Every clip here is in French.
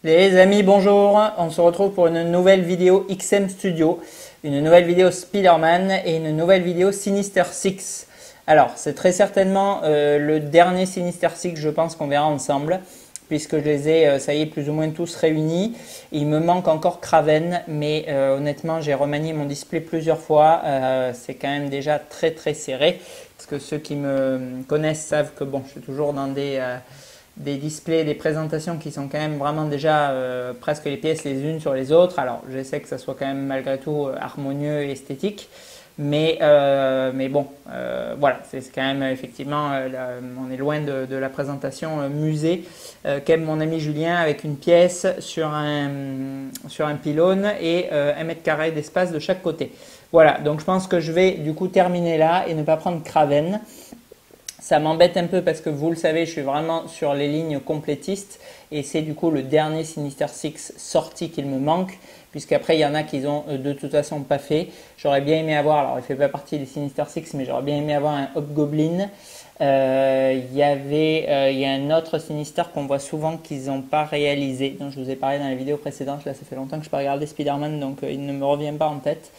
Les amis, bonjour, on se retrouve pour une nouvelle vidéo XM Studio, une nouvelle vidéo Spider-Man et une nouvelle vidéo Sinister Six. Alors, c'est très certainement le dernier Sinister Six, je pense qu'on verra ensemble, puisque je les ai, ça y est, plus ou moins tous réunis. Il me manque encore Kraven, mais honnêtement, j'ai remanié mon display plusieurs fois, c'est quand même déjà très très serré, parce que ceux qui me connaissent savent que bon, je suis toujours dans des displays, des présentations qui sont quand même vraiment déjà presque les pièces les unes sur les autres. Alors j'essaie que ça soit quand même malgré tout harmonieux et esthétique. Mais bon, voilà, c'est quand même effectivement, on est loin de la présentation musée qu'aime mon ami Julien avec une pièce sur un pylône et 1 mètre carré d'espace de chaque côté. Voilà, donc je pense que je vais du coup terminer là et ne pas prendre Kraven. Ça m'embête un peu parce que vous le savez, je suis vraiment sur les lignes complétistes et c'est du coup le dernier Sinister Six sorti qu'il me manque, puisqu'après il y en a qui ont de toute façon pas fait. J'aurais bien aimé avoir, alors il ne fait pas partie des Sinister Six, mais j'aurais bien aimé avoir un Hobgoblin. Il y a un autre Sinister qu'on voit souvent qu'ils n'ont pas réalisé, dont je vous ai parlé dans les vidéos précédentes. Là, ça fait longtemps que je n'ai pas regardé Spider-Man, donc il ne me revient pas en tête.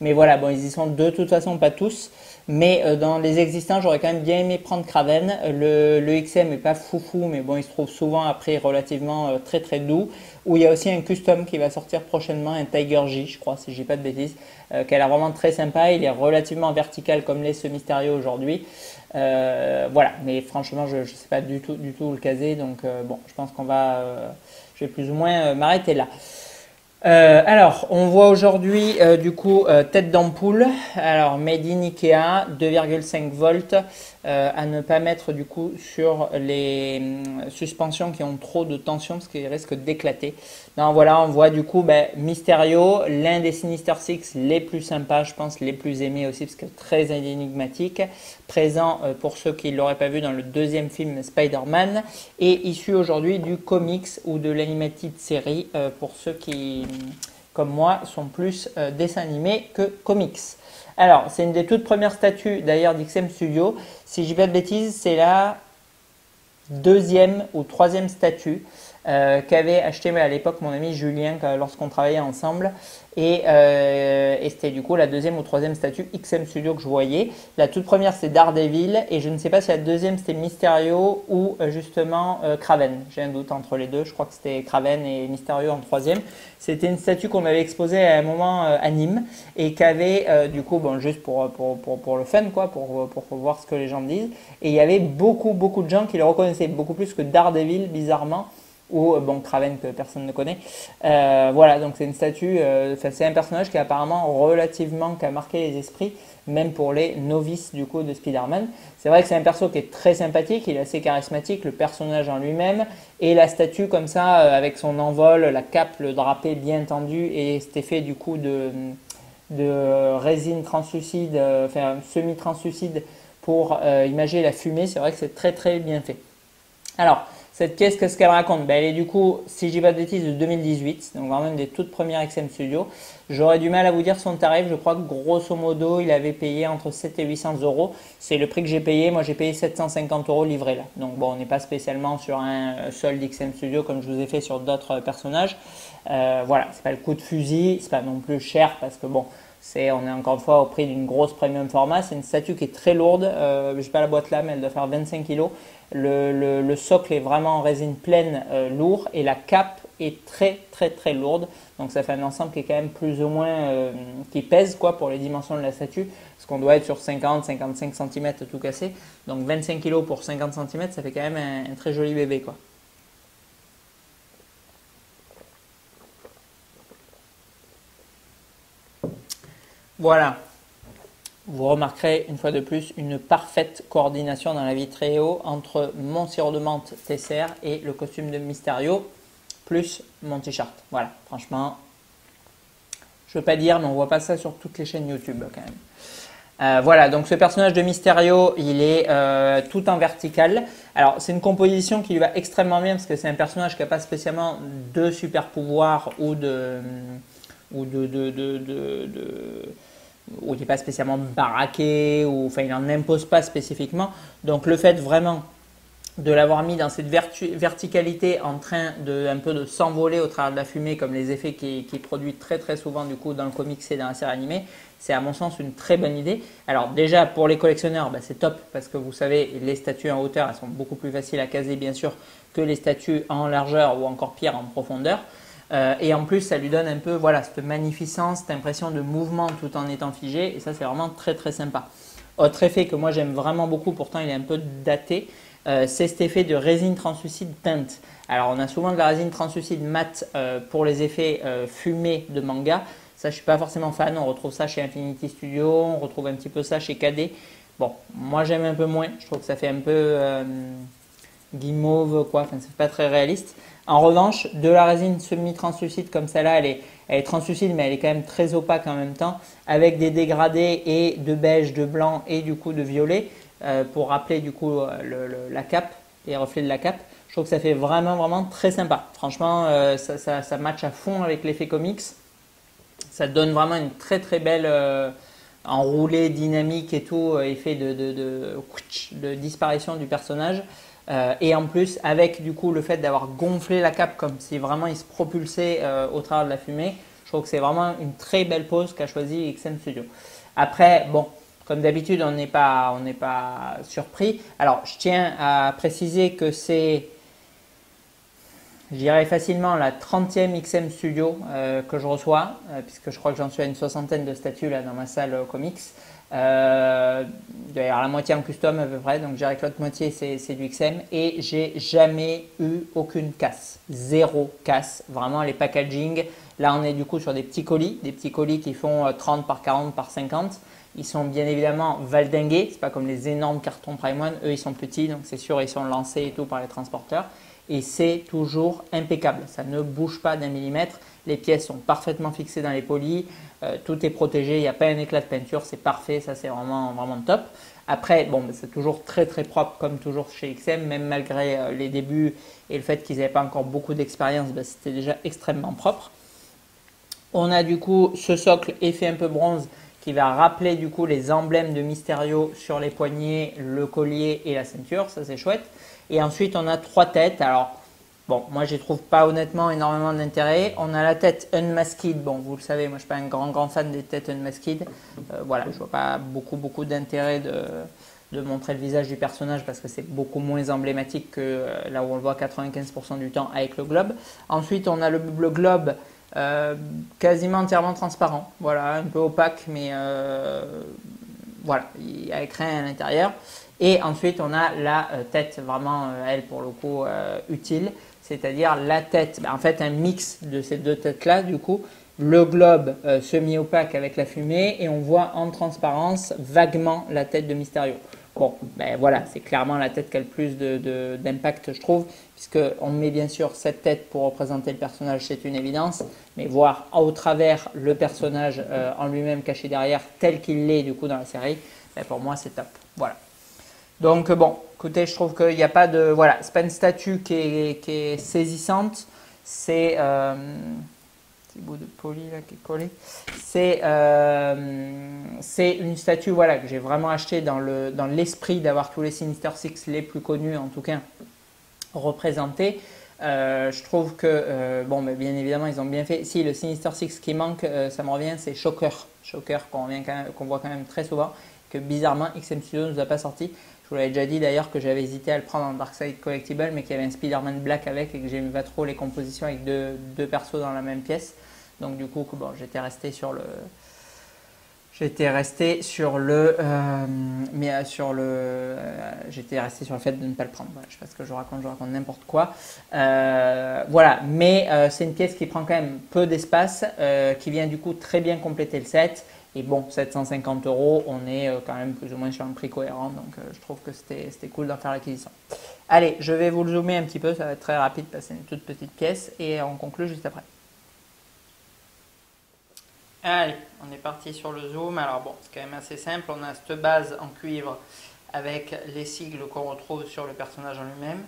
Mais voilà, bon, ils y sont de toute façon pas tous. Mais dans les existants, j'aurais quand même bien aimé prendre Kraven. Le XM n'est pas foufou, mais bon, il se trouve souvent après relativement très très doux. Où il y a aussi un custom qui va sortir prochainement, un Tiger J, je crois, si je dis pas de bêtises, qui a l'air vraiment très sympa. Il est relativement vertical comme l'est ce Mysterio aujourd'hui. Voilà, mais franchement, je ne sais pas du tout où le caser. Donc bon, je pense je vais plus ou moins m'arrêter là. Alors, on voit aujourd'hui du coup tête d'ampoule, alors made in Ikea, 2,5 volts, à ne pas mettre du coup sur les suspensions qui ont trop de tension parce qu'ils risquent d'éclater. Donc voilà, on voit du coup Mysterio, l'un des Sinister Six les plus sympas, je pense les plus aimés aussi parce que très énigmatique, présent pour ceux qui ne l'auraient pas vu dans le deuxième film Spider-Man et issu aujourd'hui du comics ou de l'animated série pour ceux qui, comme moi, sont plus dessins animés que comics. Alors, c'est une des toutes premières statues d'ailleurs d'XM Studio. Si je dis pas de bêtises, c'est la deuxième ou troisième statue qu'avait acheté à l'époque mon ami Julien lorsqu'on travaillait ensemble. Et c'était du coup la deuxième ou troisième statue XM Studio que je voyais. La toute première c'est Daredevil et je ne sais pas si la deuxième c'était Mysterio ou justement Kraven. J'ai un doute entre les deux, je crois que c'était Kraven et Mysterio en troisième. C'était une statue qu'on avait exposée à un moment à Nîmes et qu'avait du coup, bon, juste pour le fun, quoi, pour voir ce que les gens disent. Et il y avait beaucoup de gens qui le reconnaissaient, beaucoup plus que Daredevil bizarrement. Ou bon, Kraven que personne ne connaît. Voilà, donc c'est une statue, c'est un personnage qui apparemment relativement qui a marqué les esprits, même pour les novices du coup de Spider-Man. C'est vrai que c'est un perso qui est très sympathique, il est assez charismatique, le personnage en lui-même, et la statue comme ça, avec son envol, la cape, le drapé bien tendu, et cet effet du coup de résine translucide, enfin semi-translucide pour imager la fumée, c'est vrai que c'est très très bien fait. Alors, cette pièce, qu'est-ce qu'elle raconte? Elle est du coup, si je dis pas de bêtises, de 2018, donc vraiment une des toutes premières XM Studio. J'aurais du mal à vous dire son tarif, je crois que grosso modo, il avait payé entre 7 et 800 euros. C'est le prix que j'ai payé, moi j'ai payé 750 euros livré là. Donc bon, on n'est pas spécialement sur un solde XM Studio comme je vous ai fait sur d'autres personnages. Voilà, c'est pas le coup de fusil, c'est pas non plus cher parce que bon, on est encore une fois au prix d'une grosse premium format. C'est une statue qui est très lourde. Je n'ai pas la boîte là, mais elle doit faire 25 kg. Le socle est vraiment en résine pleine, lourd, et la cape est très très très lourde. Donc ça fait un ensemble qui est quand même plus ou moins qui pèse quoi pour les dimensions de la statue, parce qu'on doit être sur 50-55 cm tout cassé. Donc 25 kg pour 50 cm, ça fait quand même un très joli bébé quoi. Voilà, vous remarquerez une fois de plus une parfaite coordination dans la Vitréo entre mon sirop de menthe Tesser et le costume de Mysterio plus mon t-shirt. Voilà, franchement, je ne veux pas dire, mais on ne voit pas ça sur toutes les chaînes YouTube quand même. Voilà, donc ce personnage de Mysterio, il est tout en vertical. Alors, c'est une composition qui lui va extrêmement bien parce que c'est un personnage qui n'a pas spécialement de super pouvoir ou où il n'est pas spécialement baraqué, ou enfin il n'en impose pas spécifiquement. Donc le fait vraiment de l'avoir mis dans cette verticalité en train de un peu de s'envoler au travers de la fumée comme les effets qui produit très très souvent du coup dans le comics et dans la série animée, c'est à mon sens une très bonne idée. Alors déjà pour les collectionneurs c'est top parce que vous savez les statues en hauteur elles sont beaucoup plus faciles à caser bien sûr que les statues en largeur ou encore pire en profondeur. Et en plus ça lui donne un peu voilà cette magnificence, cette impression de mouvement tout en étant figé et ça c'est vraiment très très sympa. Autre effet que moi j'aime vraiment beaucoup, pourtant il est un peu daté, c'est cet effet de résine translucide teinte. Alors on a souvent de la résine translucide mat pour les effets fumés de manga. Ça je suis pas forcément fan, on retrouve ça chez Infinity Studio, on retrouve un petit peu ça chez KD. Bon, moi j'aime un peu moins, je trouve que ça fait un peu guimauve quoi, enfin c'est pas très réaliste. En revanche, de la résine semi-translucide comme celle-là, elle est translucide mais elle est quand même très opaque en même temps, avec des dégradés et de beige, de blanc et du coup de violet. Pour rappeler du coup la cape, les reflets de la cape. Je trouve que ça fait vraiment vraiment très sympa. Franchement, ça match à fond avec l'effet comics. Ça donne vraiment une très très belle enroulée dynamique et tout, effet de disparition du personnage. Et en plus, avec du coup le fait d'avoir gonflé la cape comme si vraiment il se propulsait au travers de la fumée, je trouve que c'est vraiment une très belle pose qu'a choisi XM Studio. Après, bon, comme d'habitude, on n'est pas surpris. Alors, je tiens à préciser que c'est, je dirais facilement la 30e XM Studio que je reçois, puisque je crois que j'en suis à une soixantaine de statues là dans ma salle comics. D'ailleurs, la moitié en custom à peu près, donc je dirais que l'autre moitié c'est du XM. Et j'ai jamais eu aucune casse, zéro casse, vraiment les packaging. Là, on est du coup sur des petits colis qui font 30 par 40 par 50. Ils sont bien évidemment valdingués, c'est pas comme les énormes cartons Prime One, eux ils sont petits donc c'est sûr ils sont lancés et tout par les transporteurs et c'est toujours impeccable, ça ne bouge pas d'un millimètre, les pièces sont parfaitement fixées dans les polis, tout est protégé, il n'y a pas un éclat de peinture, c'est parfait, ça c'est vraiment, vraiment top. Après, bon, c'est toujours très très propre comme toujours chez XM, même malgré les débuts et le fait qu'ils n'avaient pas encore beaucoup d'expérience, c'était déjà extrêmement propre. On a du coup ce socle effet un peu bronze qui va rappeler du coup les emblèmes de Mysterio sur les poignets, le collier et la ceinture, ça c'est chouette. Et ensuite on a 3 têtes, alors bon moi je trouve pas honnêtement énormément d'intérêt. On a la tête unmasked, bon vous le savez moi je suis pas un grand fan des têtes unmasked, voilà je vois pas beaucoup d'intérêt de montrer le visage du personnage parce que c'est beaucoup moins emblématique que là où on le voit 95% du temps avec le globe. Ensuite on a le globe quasiment entièrement transparent, voilà, un peu opaque, mais voilà, il y a écrin à l'intérieur. Et ensuite, on a la tête vraiment, elle, pour le coup, utile, c'est-à-dire la tête, en fait, un mix de ces deux têtes-là, du coup, le globe semi-opaque avec la fumée, et on voit en transparence vaguement la tête de Mysterio. Bon, ben voilà, c'est clairement la tête qui a le plus d'impact, je trouve, puisqu'on met bien sûr cette tête pour représenter le personnage, c'est une évidence, mais voir au travers le personnage en lui-même caché derrière, tel qu'il l'est du coup dans la série, ben pour moi c'est top. Voilà. Donc bon, écoutez, je trouve qu'il n'y a pas de... Voilà, c'est pas une statue qui est saisissante, c'est... petit bout de poli là qui est collé. C'est une statue voilà, que j'ai vraiment acheté dans l'esprit d'avoir tous les Sinister Six les plus connus en tout cas représentés. Je trouve que, bon, mais bien évidemment, ils ont bien fait. Si, le Sinister Six qui manque, ça me revient, c'est Shocker. Shocker qu'on voit quand même très souvent, que bizarrement, XM Studio ne nous a pas sorti. Je vous l'avais déjà dit d'ailleurs que j'avais hésité à le prendre en Darkseid Collectible, mais qu'il y avait un Spider-Man Black avec et que j'aimais pas trop les compositions avec deux persos dans la même pièce. Donc du coup, bon, j'étais resté sur le... J'étais resté sur le fait de ne pas le prendre. Voilà, je sais pas ce que je raconte n'importe quoi. Voilà, mais c'est une pièce qui prend quand même peu d'espace, qui vient du coup très bien compléter le set. Et bon, 750 €, on est quand même plus ou moins sur un prix cohérent, donc je trouve que c'était cool d'en faire l'acquisition. Allez, je vais vous le zoomer un petit peu, ça va être très rapide parce que c'est une toute petite pièce et on conclut juste après. Allez, on est parti sur le zoom. Alors bon, c'est quand même assez simple. On a cette base en cuivre avec les sigles qu'on retrouve sur le personnage en lui-même.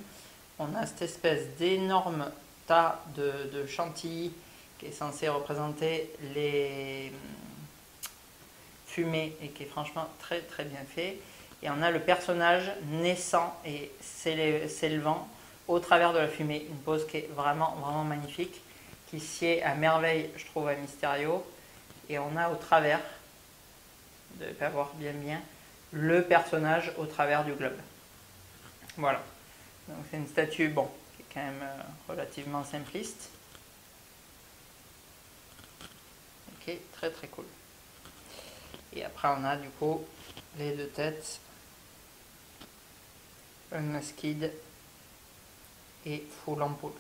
On a cette espèce d'énorme tas de chantilly qui est censé représenter les fumées et qui est franchement très très bien fait. Et on a le personnage naissant et s'élevant au travers de la fumée. Une pose qui est vraiment, vraiment magnifique, qui sied à merveille, je trouve, à Mysterio. Et on a au travers, vous devez pas voir bien, le personnage au travers du globe. Voilà. Donc c'est une statue, bon, qui est quand même relativement simpliste. Ok, très très cool. Et après on a du coup les deux têtes, Unmasked et Full Ampoule.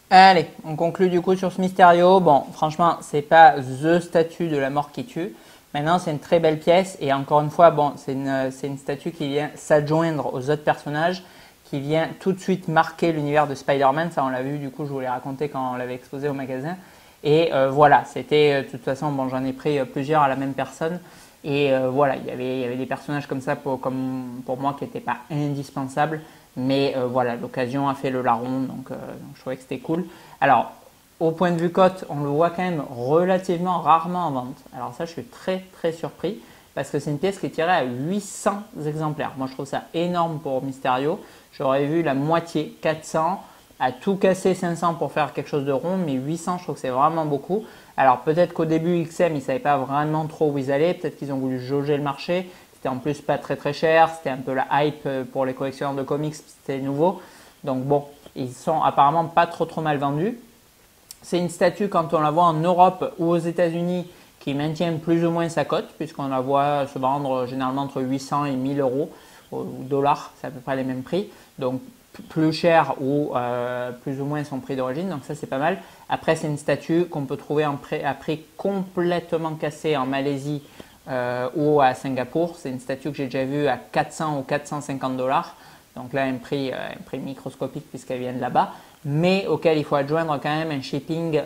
Allez, on conclut du coup sur ce Mysterio. Bon, franchement, c'est pas THE statue de la mort qui tue. Maintenant, c'est une très belle pièce et encore une fois, bon, c'est une statue qui vient s'adjoindre aux autres personnages, qui vient tout de suite marquer l'univers de Spider-Man. Ça, on l'a vu, du coup, je vous l'ai raconté quand on l'avait exposé au magasin. Et voilà, c'était, de toute façon, bon, j'en ai pris plusieurs à la même personne. Et voilà, il y avait des personnages comme ça pour moi qui n'étaient pas indispensables. Mais voilà, l'occasion a fait le larron, donc je trouvais que c'était cool. Alors, au point de vue cote, on le voit quand même relativement rarement en vente. Alors ça, je suis très très surpris parce que c'est une pièce qui est tirée à 800 exemplaires. Moi, je trouve ça énorme pour Mysterio. J'aurais vu la moitié, 400, à tout casser 500 pour faire quelque chose de rond, mais 800, je trouve que c'est vraiment beaucoup. Alors peut-être qu'au début, XM, ils ne savaient pas vraiment trop où ils allaient. Peut-être qu'ils ont voulu jauger le marché. C'était en plus pas très très cher, c'était un peu la hype pour les collectionneurs de comics, c'était nouveau. Donc bon, ils sont apparemment pas trop mal vendus. C'est une statue quand on la voit en Europe ou aux États-Unis qui maintient plus ou moins sa cote, puisqu'on la voit se vendre généralement entre 800 et 1000 euros ou dollars, c'est à peu près les mêmes prix. Donc plus cher ou plus ou moins son prix d'origine, donc ça c'est pas mal. Après c'est une statue qu'on peut trouver à prix complètement cassé en Malaisie ou à Singapour. C'est une statue que j'ai déjà vue à 400 ou 450 dollars. Donc là, un prix microscopique puisqu'elle vient de là-bas. Mais auquel il faut adjoindre quand même un shipping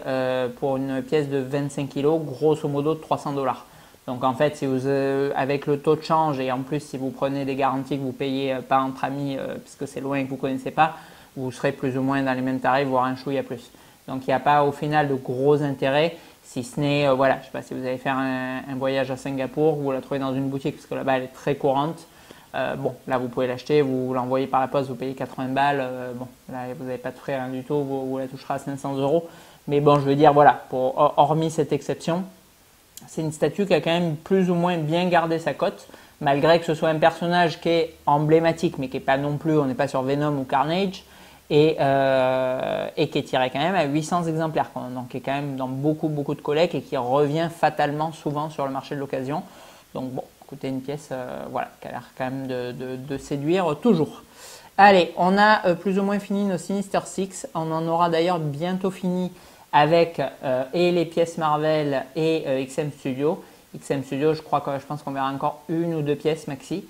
pour une pièce de 25 kg, grosso modo de 300 dollars. Donc en fait, si vous, avec le taux de change et en plus si vous prenez des garanties que vous payez pas entre amis puisque c'est loin et que vous ne connaissez pas, vous serez plus ou moins dans les mêmes tarifs, voire un chouïa plus. Donc il n'y a pas au final de gros intérêt. Si ce n'est, voilà, je ne sais pas si vous allez faire un voyage à Singapour, vous la trouvez dans une boutique, parce que là-bas, elle est très courante. Bon, là, vous pouvez l'acheter, vous l'envoyez par la poste, vous payez 80 balles. Bon, là, vous n'avez pas de frais, rien du tout, vous la toucherez à 500 euros. Mais bon, je veux dire, voilà, hormis cette exception, c'est une statue qui a quand même plus ou moins bien gardé sa cote, malgré que ce soit un personnage qui est emblématique, mais qui n'est pas non plus, on n'est pas sur Venom ou Carnage. Et qui est tiré quand même à 800 exemplaires, donc qui est quand même dans beaucoup de collectes et qui revient fatalement souvent sur le marché de l'occasion. Donc bon, écoutez, une pièce voilà, qui a l'air quand même de séduire toujours. Allez, on a plus ou moins fini nos Sinister Six. On en aura d'ailleurs bientôt fini avec et les pièces Marvel et XM Studio. XM Studio, je pense qu'on verra encore une ou deux pièces maxi.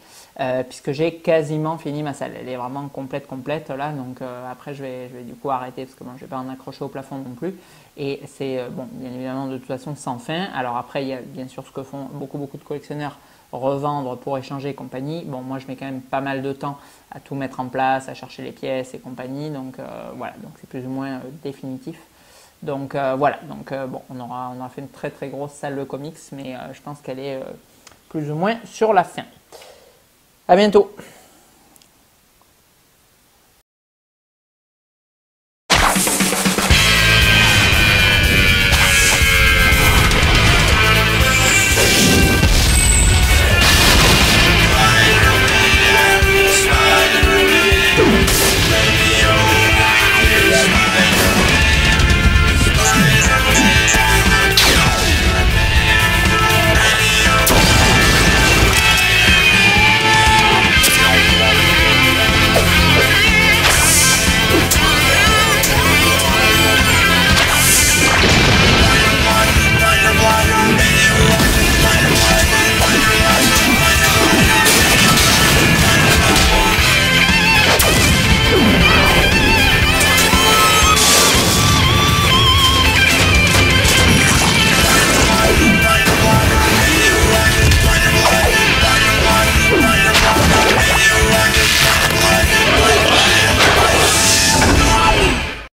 Puisque j'ai quasiment fini ma salle. Elle est vraiment complète là, donc après je vais du coup arrêter parce que bon, je ne vais pas en accrocher au plafond non plus. Et c'est bon, bien évidemment de toute façon sans fin. Alors après il y a bien sûr ce que font beaucoup de collectionneurs, revendre pour échanger et compagnie. Bon, moi je mets quand même pas mal de temps à tout mettre en place, à chercher les pièces et compagnie, donc voilà, donc c'est plus ou moins définitif. Donc voilà, donc bon, on aura fait une très grosse salle de comics, mais je pense qu'elle est plus ou moins sur la fin. À bientôt.